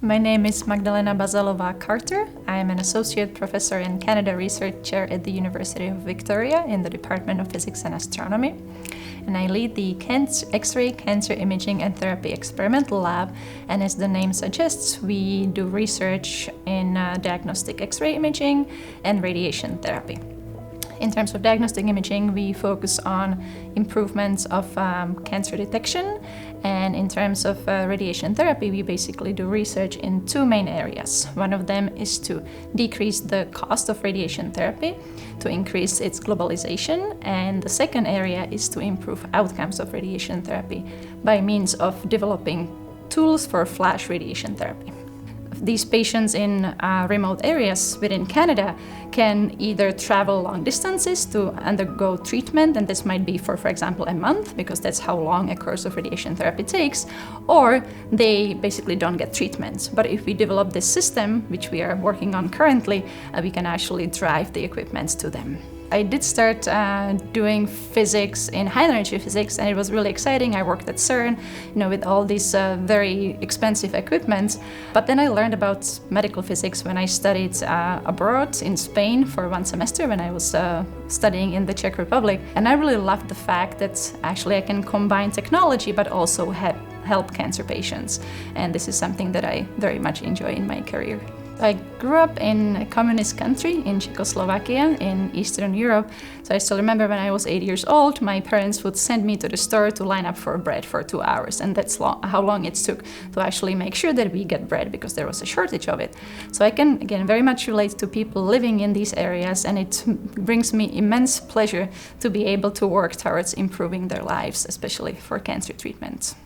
My name is Magdalena Bazalova-Carter. I am an associate professor and Canada Research Chair at the University of Victoria in the Department of Physics and Astronomy. And I lead the X-ray Cancer Imaging and Therapy Experimental Lab. And as the name suggests, we do research in diagnostic X-ray imaging and radiation therapy. In terms of diagnostic imaging, we focus on improvements of cancer detection, and in terms of radiation therapy, we basically do research in two main areas. One of them is to decrease the cost of radiation therapy, to increase its globalization, and the second area is to improve outcomes of radiation therapy by means of developing tools for flash radiation therapy. These patients in remote areas within Canada can either travel long distances to undergo treatment, and this might be for example, a month, because that's how long a course of radiation therapy takes, or they basically don't get treatments. But if we develop this system, which we are working on currently, we can actually drive the equipment to them. I did start doing physics in high-energy physics, and it was really exciting. I worked at CERN, with all these very expensive equipment. But then I learned about medical physics when I studied abroad in Spain for one semester when I was studying in the Czech Republic. And I really loved the fact that actually I can combine technology but also help cancer patients. And this is something that I very much enjoy in my career. I grew up in a communist country in Czechoslovakia in Eastern Europe. So I still remember when I was 8 years old, my parents would send me to the store to line up for bread for 2 hours. And that's how long it took to actually make sure that we get bread, because there was a shortage of it. So I can, again, very much relate to people living in these areas, and it brings me immense pleasure to be able to work towards improving their lives, especially for cancer treatments.